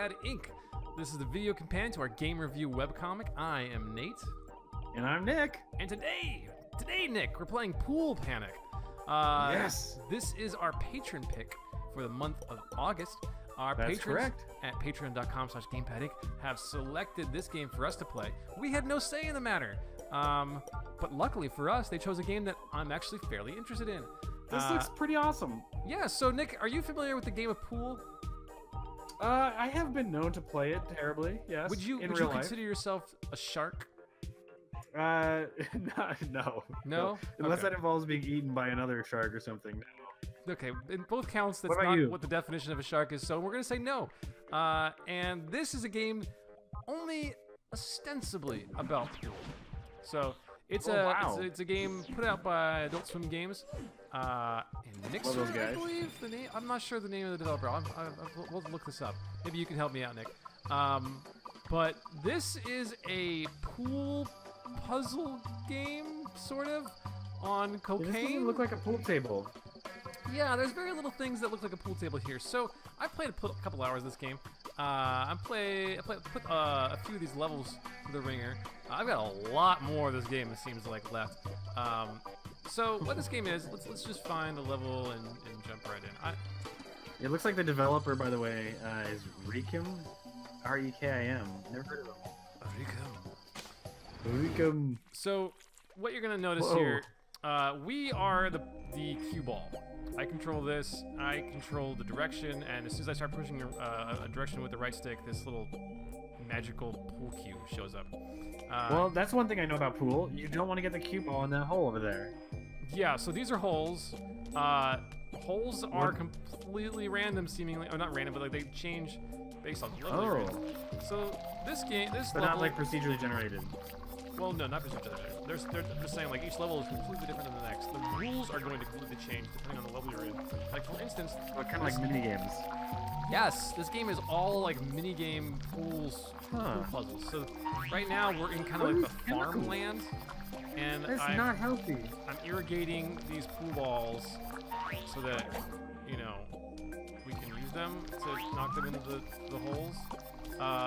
Gamepad Inc. This is the video companion to our game review webcomic. I am Nate. And I'm Nick. And today, Nick, we're playing Pool Panic. Yes. This is our patron pick for the month of August. Our That's patrons correct. at patreon.com/GamepadInc. have selected this game for us to play. We had no say in the matter. But luckily for us, they chose a game that I'm actually fairly interested in. This looks pretty awesome. Yeah, so Nick, are you familiar with the game of pool? I have been known to play it terribly, yes. Would you consider yourself a shark? No. No? Unless Okay. that involves being eaten by another shark or something. No. Okay, in both counts, that's What about not you? what the definition of a shark is, so we're going to say no. And this is a game only ostensibly about pool. So it's wow. it's a game put out by Adult Swim Games. And Nick, Love those I guys. believe the name. I'm not sure the name of the developer. We'll look this up. Maybe you can help me out, Nick. But this is a pool puzzle game, sort of, on cocaine. It doesn't look like a pool table. Yeah, there's very little things that look like a pool table here. So I've played a couple hours of this game. I put a few of these levels through the ringer. I've got a lot more of this game, it seems like, left. So what this game is, let's just find a level and jump right in. It looks like the developer, by the way, is Rekim. R-E-K-I-M. Never heard of him. Rekim. So what you're gonna notice Whoa. here, we are the cue ball. I control this. I control the direction, and as soon as I start pushing a direction with the right stick, this little magical pool cue shows up. Well, that's one thing I know about pool. You don't want to get the cue ball in that hole over there. Yeah, so these are holes. Holes are completely random, seemingly. Oh, not random, but like they change based on the level you're in. So this But level, not like procedurally generated. well, no, not procedurally. They're just saying like each level is completely different than the next. The rules are going to completely change depending on the level you're in. Like for instance, Kind of like mini games. yes, this game is all like mini game pool puzzles. So right now we're in kind of like the farmland, and That's not healthy. I'm irrigating these pool balls so that, you know, we can use them to knock them into the holes.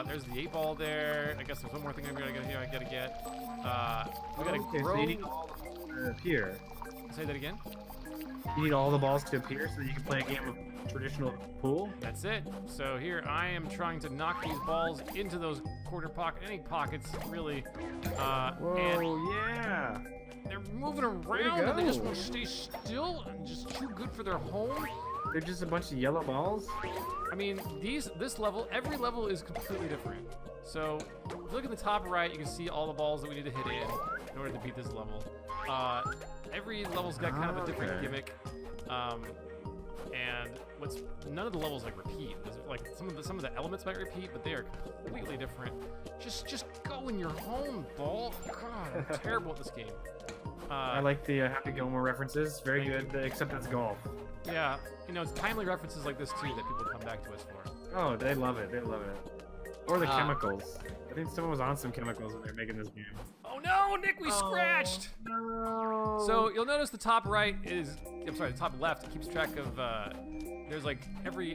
There's the 8-ball there. I guess there's one more thing I gotta get here. We gotta grow. So you need all the balls to appear. Say that again? You need all the balls to appear so that you can play a game of traditional pool. That's it. So here I am trying to knock these balls into those any pockets, really. Whoa, And yeah. they're moving around go. and they just won't stay still and just too good for their home. They're just a bunch of yellow balls. I mean, this level, every level is completely different. So, if you look at the top right, you can see all the balls that we need to hit in order to beat this level. Every level's got kind of a different gimmick. And none of the levels like repeat. Like some of the elements might repeat, but they are completely different. Just go in your home, ball. God, I'm terrible at this game. I like the Happy Gilmore references. Very good, except it's golf. Yeah, you know, it's timely references like this too that people come back to us for. Oh, they love it. They love it. Or the chemicals. I think someone was on some chemicals when they were making this game. Oh no, Nick, we scratched! No. So you'll notice the top right the top left keeps track of, there's like every,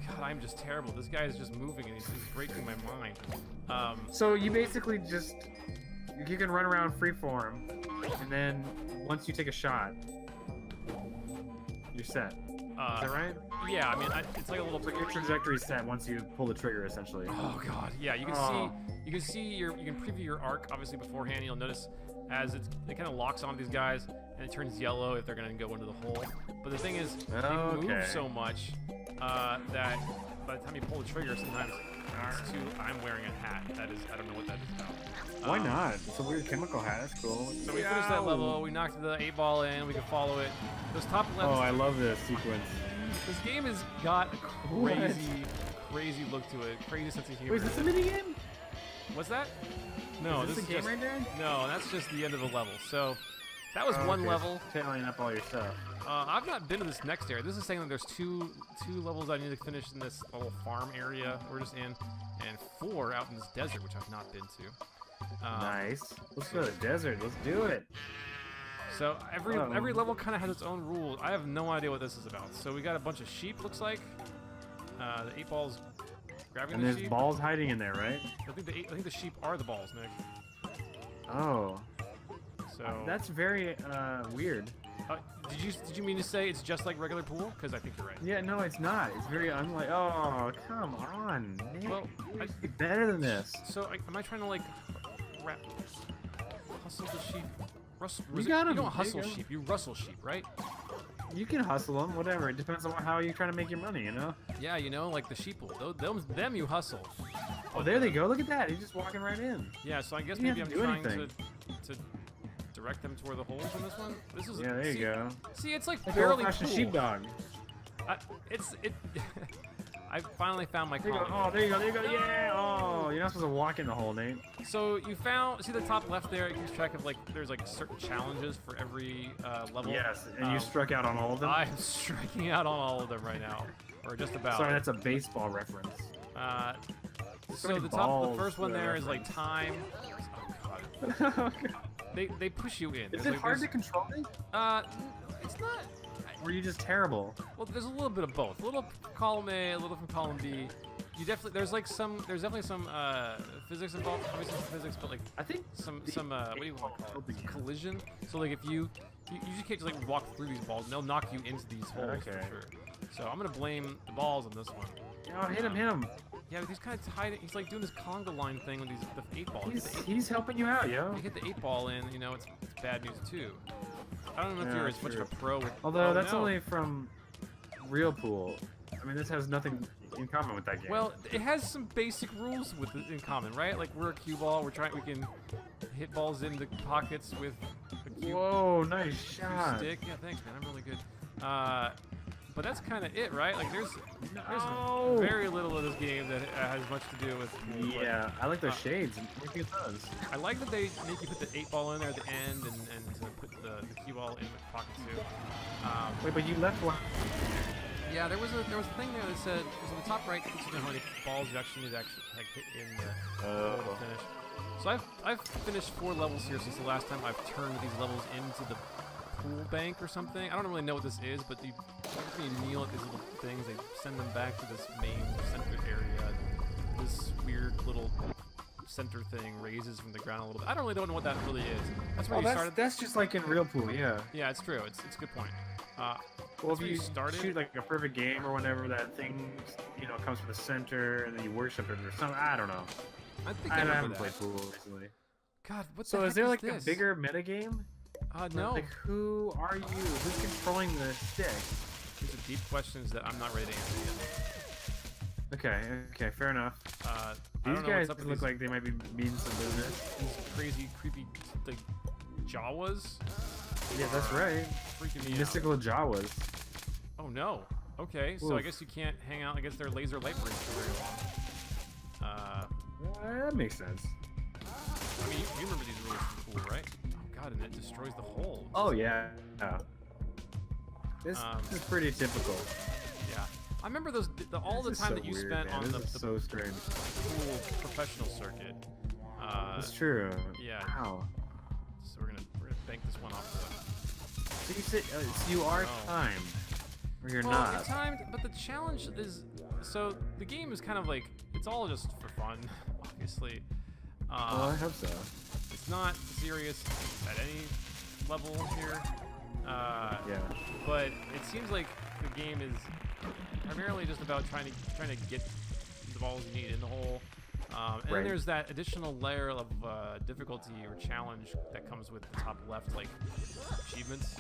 God, I'm just terrible. This guy is just moving and he's breaking my mind. So you basically just, you can run around freeform, and then once you take a shot, you're set. Is that right? Yeah, I mean, it's like a little. So your trajectory's set once you pull the trigger, essentially. Oh god, yeah. You can you can preview your arc obviously beforehand. You'll notice as it kind of locks onto these guys, and it turns yellow if they're gonna go into the hole. But the thing is, they move so much that by the time you pull the trigger, sometimes it's too. I'm wearing a hat. I don't know what that is about. Why not? It's a weird chemical hat. That's cool. So we finished that level. We knocked the 8-ball in. We can follow it. Those top left. Oh, I love this sequence. This game has got a crazy look to it. Crazy sense of humor. Wait, is this a mini game? What's that? No, Is this a game just, right there? No, that's just the end of the level. So that was one level. Tallying up all your stuff. I've not been to this next area. This is saying that there's two levels I need to finish in this little farm area we're just in, and 4 out in this desert, which I've not been to. Nice. Let's go to the desert. Let's do it. So every level kind of has its own rules. I have no idea what this is about. So we got a bunch of sheep, looks like. The 8-ball's grabbing And the there's sheep. balls hiding in there, right? I think the sheep are the balls, Nick. Oh. So That's very weird. did you mean to say it's just like regular pool? Because I think you're right. Yeah, no, it's not. It's very unlike. Oh, come on, Nick. Well, It's better than this. So am I trying to like hustle the sheep? You got 'em. You don't There you hustle go. sheep. You rustle sheep, right? You can hustle them, whatever. It depends on how you're trying to make your money, you know? Yeah, you know, like the sheep will. Them you hustle. Oh, there they go. Look at that. He's just walking right in. Yeah, so I guess You maybe didn't I'm have to do trying to direct them toward the holes in this one. This is Yeah, there you go. See, it's like Like barely old-fashioned pool. sheepdog. I finally found my There you go. calling. Oh, there you go. There you go. Yeah. Oh, you're not supposed to walk in the hole, Nate. So you found, see the top left there? It keeps track of like there's like certain challenges for every level. Yes, and you struck out on all of them. I'm striking out on all of them right now, or just about. Sorry, that's a baseball reference. So many the balls first one for that there is like reference. time. Oh god. They push you in. Is There's, it like, hard to there's- control it? It's not. Or are you just terrible? Well, there's a little bit of both. A little from column A, a little from column B. You definitely there's definitely some physics involved. Obviously some physics, but like I think some what do you want to call it? Collision. So like if you just can't just like walk through these balls, and they'll knock you into these holes for Okay. sure. So I'm gonna blame the balls on this one. Oh, hit him. Yeah, but he's kind of tied. He's like doing this conga line thing with the 8-ball. He's helping you out, yo. You hit the 8-ball in, you know, it's bad news too. I don't know if Yeah, you're as much true. of a pro with. Although oh, that's no. only from real pool. I mean, this has nothing in common with that game. Well, it has some basic rules with it in common, right? Like we're a cue ball. We can hit balls into pockets with a cue Whoa, nice shot. stick. Yeah, thanks, man. I'm really good. But that's kind of it, right? Like there's No. very little of this game that has much to do with pool. but Yeah, I like those shades. Look at those. I like that they make you put the 8-ball in there at the end and to put the cue ball in the pocket too. Wait, but you left one. Yeah, there was a thing there that said it was on the top right. You know how many balls you actually need to like hit in the hole to finish. So I've finished 4 levels here since the last time I've turned these levels into the pool bank or something. I don't really know what this is, but when you kneel at these little things, they send them back to this main center area. This weird little center thing raises from the ground a little bit. I don't really don't know what that really is. That's where Oh, you started. that's just like in real pool, yeah. Yeah, it's true. It's a good point. Well, if where you you started? shoot like a perfect game or whatever, that thing, you know, comes from the center and then you worship it or something. I don't know. I think I I remember haven't that. played pool recently. God, what the So heck is there like this? a bigger metagame? No. Like who are you? Who's controlling the stick? These are deep questions that I'm not ready to answer yet. Okay, fair enough. I These don't know guys what's up with look these, like they might be mean some business. these crazy, creepy, like Jawas. Yeah, that's right. Freaking me out. Mystical Jawas. Oh no. Okay, so I Oof. guess you can't hang out against their laser light range for very long. That makes sense. I mean, you remember these rules from pool, right? Oh god, and it destroys the hole. Oh yeah. This is pretty typical. Yeah. I remember those all the This is time so that you weird, spent man. on This the is so strange. pool professional circuit. That's true. Yeah. Wow. So we're gonna bank this one off. So you said so you are No. timed, or you're Well, not. it's timed, but the challenge is so the game is kind of like it's all just for fun, obviously. Well, I hope so. It's not serious at any level here. Yeah. But it seems like the game is primarily just about trying to get the balls you need in the hole. And then Right. there's that additional layer of difficulty or challenge that comes with the top left, like achievements.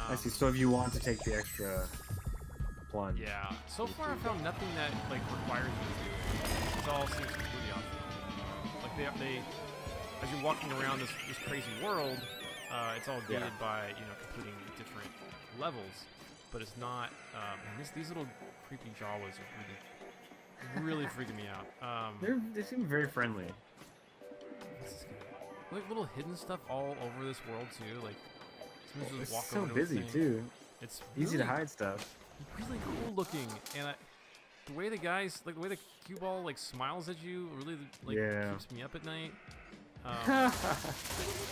I see. So if you want to take the extra plunge. Yeah. So far, I found nothing that like requires you to do it. It all seems completely optional. Like they as you're walking around this crazy world, it's all gated by completing different levels, but it's not. Man, these little creepy Jawas are really freaking me out. They seem very friendly. What's this guy? Like little hidden stuff all over this world too. Like sometimes It's just walk so over to a busy thing. too. It's Easy to really- hide stuff. really cool looking, and the way the guys, like the way the cue ball like smiles at you, really like Yeah. keeps me up at night.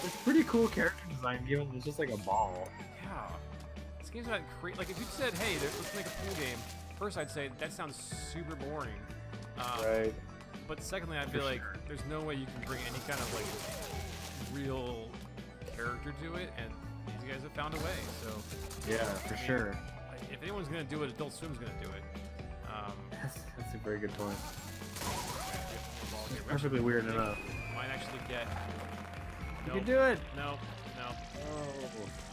It's pretty cool character design, given it's just like a ball. Yeah, this game's about like if you said, hey, let's make a pool game. First, I'd say that sounds super boring, Right. But secondly, I feel like there's no way you can bring any kind of like real character to it, and these guys have found a way. So yeah, for sure. If anyone's gonna do it, Adult Swim's gonna do it. That's a very good point. It's perfectly weird enough. Might actually get. You can do it. No. Oh.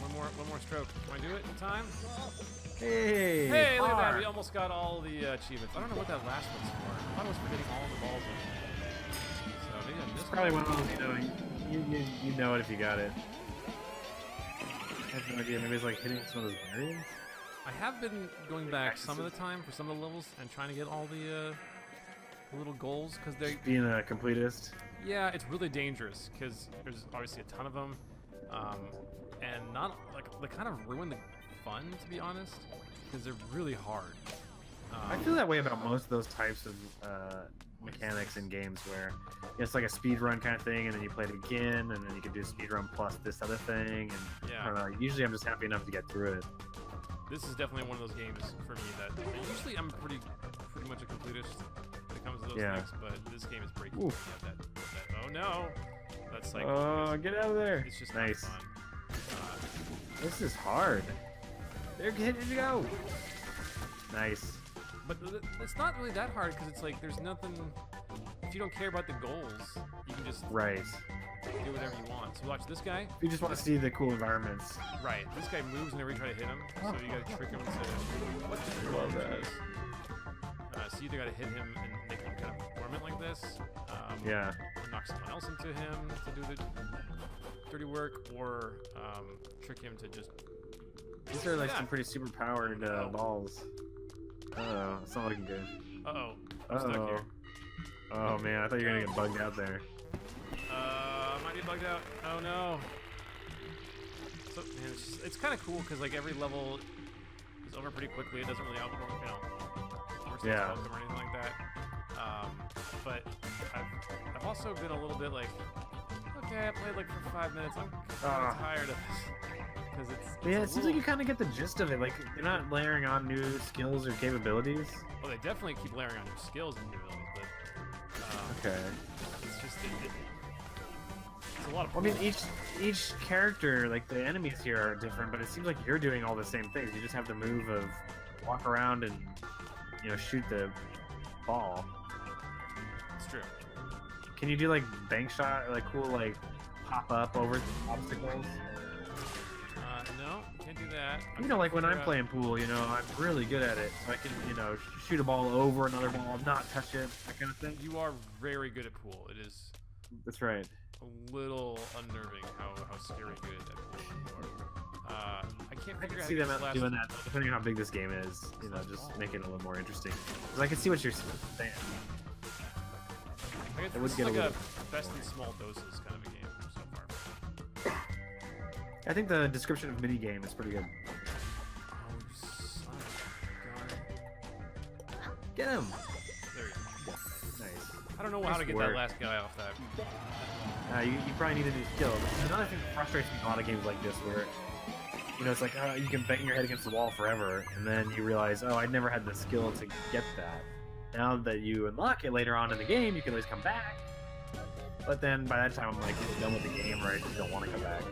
One more stroke. Can I do it in time? Hey. Hey, look at that. We almost got all the achievements. I don't know what that last one's for. I thought it was for getting all the balls in. So maybe I missed. It's probably one of those, you know it if you got it. I have no idea. Maybe it's like hitting some of those variants. I have been going back some of the time for some of the levels and trying to get all the little goals because they being a completist. Yeah, it's really dangerous because there's obviously a ton of them, and not like they kind of ruin the fun, to be honest, because they're really hard. I feel that way about most of those types of mechanics in games where it's like a speed run kind of thing, and then you play it again, and then you can do speed run plus this other thing, and yeah. I don't know. Usually, I'm just happy enough to get through it. This is definitely one of those games for me that usually I'm pretty much a completist when it comes to those things, but this game is pretty cool. That, oh no, that's like get out of there! It's just nice. Not fun. This is hard. There you go. Nice. But it's not really that hard because it's like there's nothing. If you don't care about the goals, you can just do whatever you want. So watch this guy. You just want to see the cool environments. Right. This guy moves whenever you try to hit him, so you gotta trick him to. What? Love that. So you either gotta hit him and make him kind of dormant like this. Yeah. Or knock someone else into him to do the dirty work, or trick him to just. These are like some pretty super powered balls. Uh-oh, it's not looking good. Uh-oh. I'm stuck here. Oh man, I thought you were gonna get bugged out there. Might be bugged out. Oh no. So, man, it's kind of cool because like every level is over pretty quickly. It doesn't really force you to them or anything like that. But I've also been a little bit like, okay, I played like for 5 minutes. I'm kind of tired of this. It's it seems like you kind of get the gist of it. Like, you're not layering on new skills or capabilities. Well, they definitely keep layering on new skills and capabilities, but okay. It's just it's a lot of. Well, I mean, each character, like the enemies here, are different, but it seems like you're doing all the same things. You just have the move of walk around and shoot the ball. It's true. Can you do like bank shot, or like cool like pop up over obstacles? No, can't do that. Like when I'm playing pool, I'm really good at it. So I can, shoot a ball over another ball, not touch it, that kind of thing. You are very good at pool. It is. That's right. A little unnerving how scary good at pool you are. I can't figure out. I can see them doing that, depending on how big this game is. Just make it a little more interesting. Because I can see what you're saying. I guess this is like a best in small doses kind of a game so far. I think the description of minigame is pretty good. Oh, you son of a gun. Get him! There you go. Nice. I don't know how to get that last guy off that. You probably need a new skill. Another thing that frustrates me in a lot of games like this where, it's like, you can bang your head against the wall forever, and then you realize, oh, I never had the skill to get that. Now that you unlock it later on in the game, you can always come back. But then by that time, I'm like, you're done with the game, right? You don't want to come back.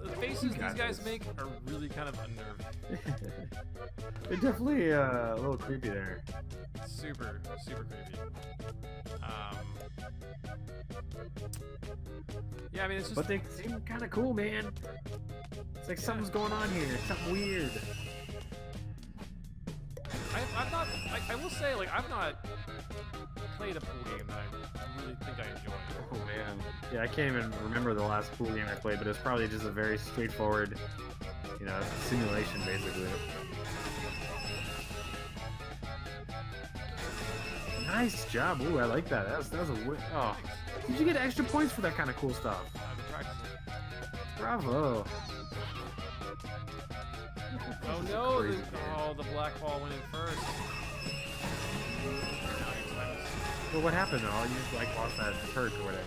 The faces these guys make are really kind of unnerving. They're definitely a little creepy there. Super creepy. Yeah, I mean, it's just. But they seem kind of cool, man. It's like something's going on here. Something weird. I've not. I will say, like, I've not played a pool game that I really think I enjoy. Oh man. Yeah, I can't even remember the last pool game I played, but it was probably just a very straightforward, simulation basically. Nice job. Ooh, I like that. That was a win. Oh. Did you get extra points for that kind of cool stuff? I've been practicing. Bravo. Oh no! The black ball went in first. Well, what happened though? You lost that perk or whatever.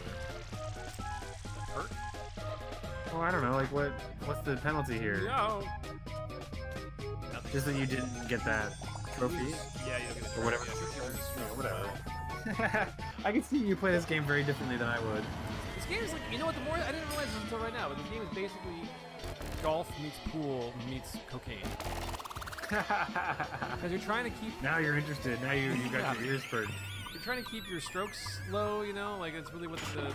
Perk? Oh, I don't know. Like, what's the penalty here? No. Just that you didn't get that trophy? Yeah, you'll get a trophy. Or whatever. Yeah, Whatever. I can see you play this game very differently than I would. This game is like, you know what, the more, I didn't realize this until right now, but this game is basically golf meets pool meets cocaine. Because you're trying to keep... Now you're interested. Now you got your ears perked. You're trying to keep your strokes low, you know? Like, it's really what the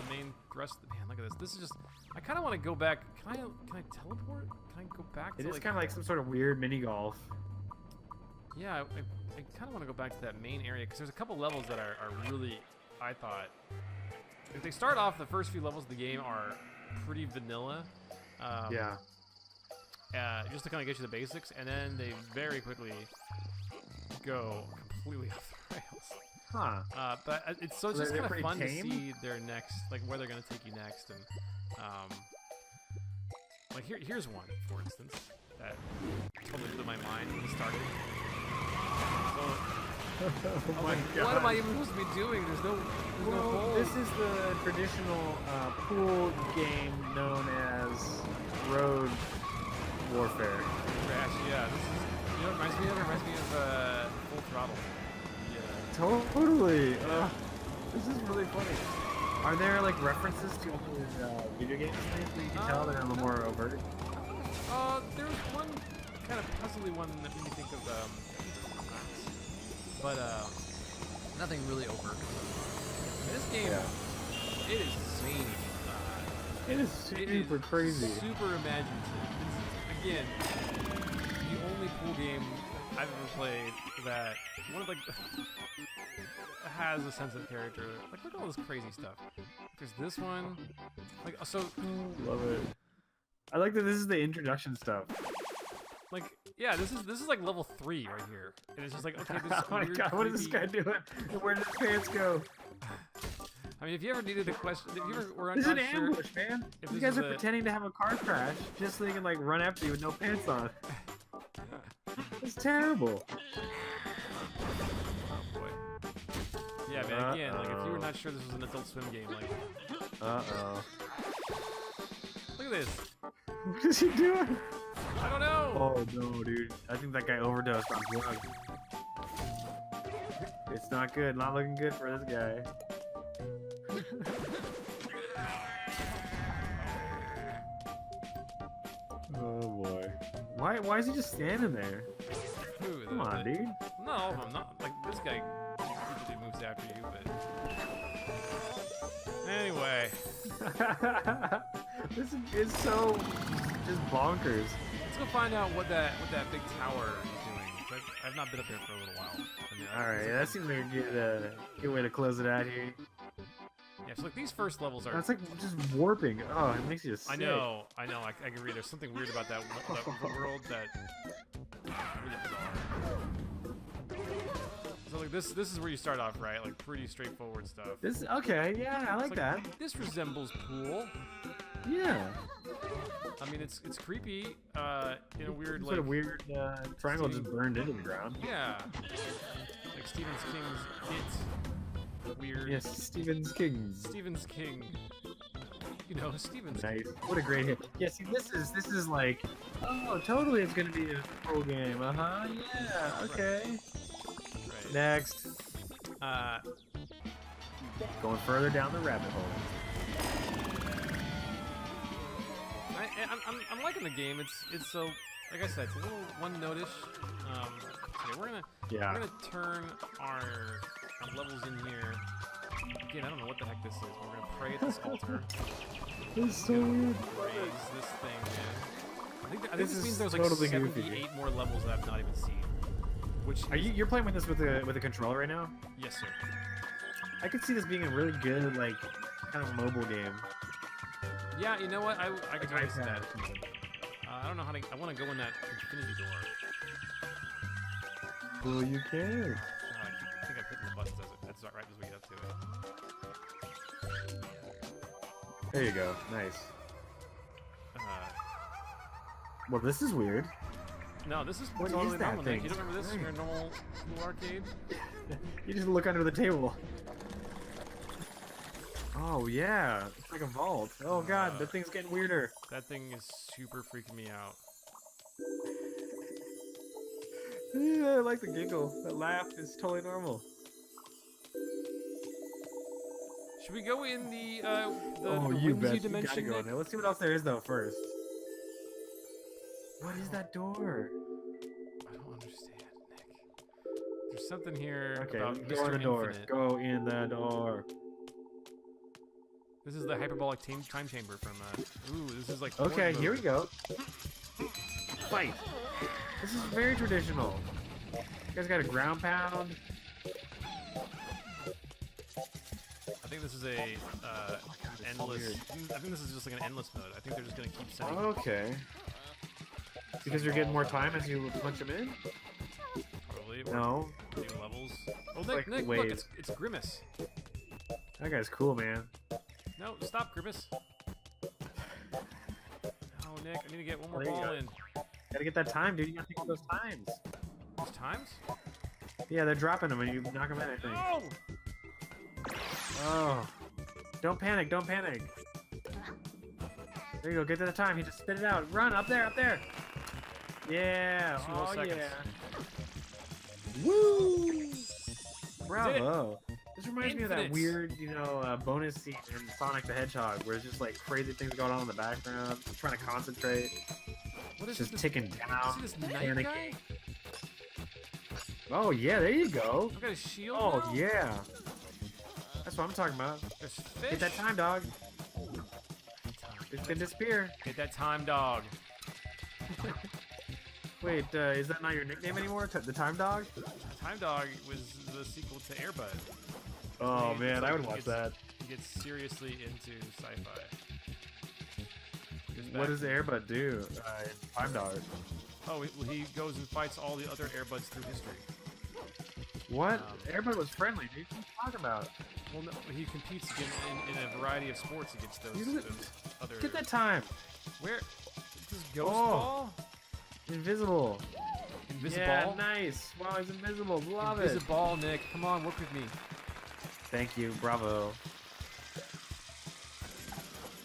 main thrust... Man, look at this. This is just... I kind of want to go back... Can I teleport? Can I go back to, It is kind of like some sort of weird mini-golf. Yeah, I kind of want to go back to that main area, because there's a couple levels that are really... I thought... If they start off, the first few levels of the game are pretty vanilla. Yeah. Just to kind of get you the basics, and then they very quickly go completely off the rails. Huh. But it's just kind of fun to tame? see their next, like where they're gonna take you next, and like here's one, for instance, that totally blew my mind when it started. So, Oh my God. what am I even supposed to be doing? There's no hole. This is the traditional pool game known as Road Warfare. Crash, yeah. This is, you know what it reminds me of? It reminds me of Full Throttle. Yeah. Totally. This is really funny. Are there like references to other video games that you can tell that are a little more overt? There was one kind of puzzly one that made me think of but nothing really overt. This game, it is zany. It is super crazy. Super imaginative. It's, again, the only pool game I've ever played that has a sense of character. Like, look at all this crazy stuff. There's this one. Like, so. Love it. I like that this is the introduction stuff. Like, yeah, this is like level 3 right here, and it's just like, okay, this Oh my weird, God, what is this guy doing? Where did his pants go? I mean, if you ever needed a question, if you ever were This is not an sure, ambush, man. if You this guys is are pretending to have a car crash just so they can like run after you with no pants on. It's terrible. Oh boy. Yeah, man. Again, like if you were not sure this was an Adult Swim game, like. Look at this. What is he doing? I don't know. Oh no, dude. I think that guy overdosed on drugs. It's not good. Not looking good for this guy. Oh boy. Why is he just standing there? Who, Come on, dude. No, I'm not. Like this guy usually moves after you, but anyway. This is so just bonkers. Let's go find out what that big tower is doing. I've not been up there for a little while. All right, that seems like a good way to close it out here. Yeah, so like these first levels are. That's like just warping. Oh, it makes you sick. I know. I agree. There's something weird about that world that really bizarre. So like this is where you start off, right? Like pretty straightforward stuff. This okay, yeah, I like that. This resembles pool. Yeah. I mean, it's creepy. In a weird sort of weird triangle just burned into the ground. Yeah. Like Stephen King's It. Weird. Yes, Stephen King. Stephen's King. You know, Stephen's Nice. What a great hit. Yeah, see, this is like, oh, totally, it's gonna be a cool game. Yeah. Okay. Right. Next. Going further down the rabbit hole. I'm liking the game. It's so, like I said, it's a little one-notish. Okay, we're gonna turn our levels in here. Again, I don't know what the heck this is. We're gonna pray at this altar. It's so weird. Raise this thing, man. I think this means there's like totally 78 more levels that I've not even seen. Which you're playing with this with a controller right now? Yes, sir. I could see this being a really good like kind of mobile game. Yeah, you know what? I could totally see iPad. that. I don't know how to. I want to go in that infinity door. Well, you can. I think I'm hitting the buttons that's right as we get up to it. There you go. Nice. Well, this is weird. No, this is What totally is that normal, Nick. thing? You don't remember this from your normal school arcade? You just look under the table. Oh yeah, it's like a vault. Oh god, the thing's getting weirder. That thing is super freaking me out. Yeah, I like the giggle. That laugh is totally normal. Should we go in the You whimsy bet. You dimension? gotta go in there. Let's see what else there is though first. What is that door? I don't understand, Nick. There's something here Okay, about go Mr. in the door. Infinite. Go in the door. This is the hyperbolic time chamber from. Ooh, this is like. Okay, porn here we mode. go. Fight. This is very traditional. You guys got a ground pound. I think this is a endless. weird. I think this is just like an endless mode. I think they're just gonna keep sending. Okay. Because you're getting more time as you punch them in? Probably. No. New levels. Oh, Nick, like Nick, look, waves. it's Grimace. That guy's cool, man. No, stop, Grimace. Oh, Nick, I need to get one more There you ball go. in. Gotta get that time, dude. You gotta think of those times. There's times? Yeah, they're dropping them when you knock them in, I think. No! Oh. Don't panic, don't panic. There you go, get to the time. He just spit it out. Run, up there, up there. Yeah, 2 more oh seconds. yeah. Woo! Bravo. This reminds me of that Infinite. weird, bonus scene in Sonic the Hedgehog where it's just like crazy things going on in the background, just trying to concentrate, What is just this? ticking down, See this knight panicking. guy? Oh yeah, there you go. I've got a shield Oh now? yeah. That's what I'm talking about. There's fish. Get that time, dog. It's gonna disappear. Get that time, dog. Wait, is that not your nickname anymore? The Time Dog? Time Dog was the sequel to Air Bud. Oh It's man, like I would he watch gets- that. He gets seriously into sci-fi. Goes What back- does Airbud do? Time Dog. Oh, he goes and fights all the other Air Buds through history. What? Um, Airbud was friendly, dude. What are you talking about? Well, no, he competes in a variety of sports against those, You didn't- those other. Get that time. Where? This is Ghost Oh. Ball? Invisible. Invisible Yeah, Ball? nice. Wow, he's invisible. Love it. Invisible Ball, Nick. Come on, work with me. Thank you. Bravo.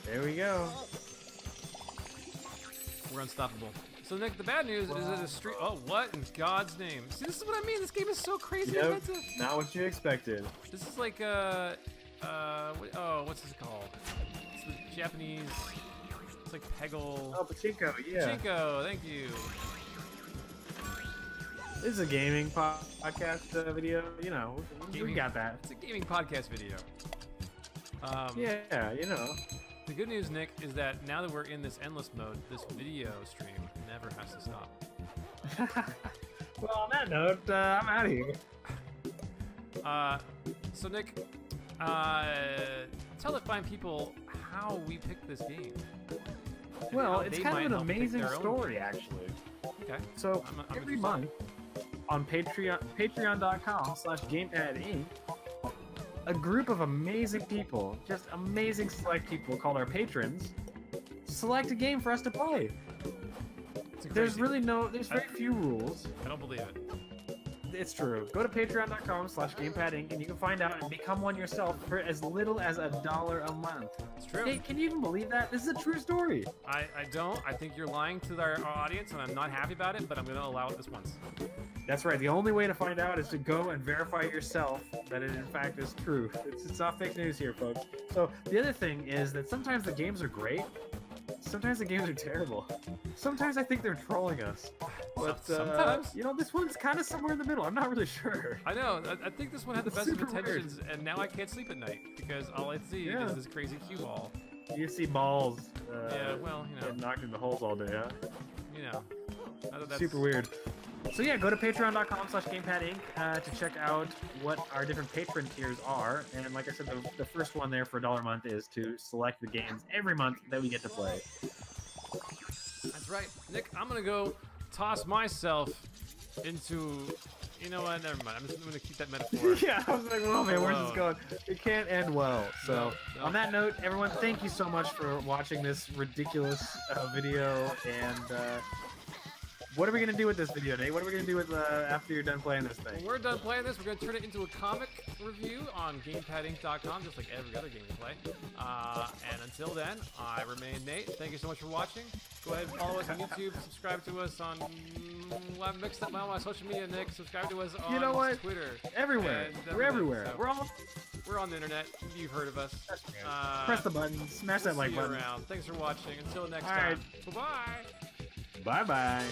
There we go. We're unstoppable. So, Nick, the bad news is that a street. Oh, what in God's name? See, this is what I mean. This game is so crazy Yep. inventive. Not what you expected. This is like what's this called? It's the Japanese. It's like Peggle. Oh, Pachinko, yeah. Pachinko, thank you. This is a gaming podcast video. You know, we Gaming- got that. It's a gaming podcast video. Yeah, you know. The good news, Nick, is that now that we're in this endless mode, this video stream never has to stop. Well, on that note, I'm out of here. So Nick, tell the fine people how we picked this game. and Well, how it's they kind might of an help pick amazing their own story, game. actually. Okay. So I'm every interested. month on patreon.com/GamepadInc, a group of amazing people, just amazing select people called our patrons, select a game for us to play. It's There's crazy. there's very few rules. I don't believe it. It's true. Go to patreon.com/GamepadInc and you can find out and become one yourself for as little as $1 a month. It's true. Hey, can you even believe that? This is a true story. I don't. I think you're lying to our audience, and I'm not happy about it. But I'm going to allow it this once. That's right. The only way to find out is to go and verify yourself that it in fact is true. It's not fake news here, folks. So the other thing is that sometimes the games are great. Sometimes the games are terrible. Sometimes I think they're trolling us. But Sometimes. this one's kind of somewhere in the middle. I'm not really sure. I know. I think this one had the It's best of super weird. intentions, and now I can't sleep at night because all I see Yeah. is this crazy cue ball. You see balls. Yeah. Well, Get knocked in the holes all day, huh? That's Super weird. So yeah, go to patreon.com/GamepadInc to check out what our different patron tiers are. And like I said, the first one there for $1 a month is to select the games every month that we get to play. That's right, Nick. I'm gonna go toss myself into. You know what? Never mind. I'm just gonna keep that metaphor. Yeah, I was like, well, man, where's this Alone. going? It can't end well. So, No. on that note, everyone, thank you so much for watching this ridiculous video, and What are we gonna do with this video, Nate? What are we gonna do with after you're done playing this thing? When we're done playing this, we're gonna turn it into a comic review on GamepadInc.com, just like every other game we play. And until then, I remain Nate. Thank you so much for watching. Go ahead and follow us on YouTube. Subscribe to us on. I've mixed up my social media, Nick. Subscribe to us on Twitter. Everywhere. We're everywhere. So we're on the internet. You've heard of us. Press the button. Smash that like button. Around. Thanks for watching. Until next time. Bye-bye. Bye-bye.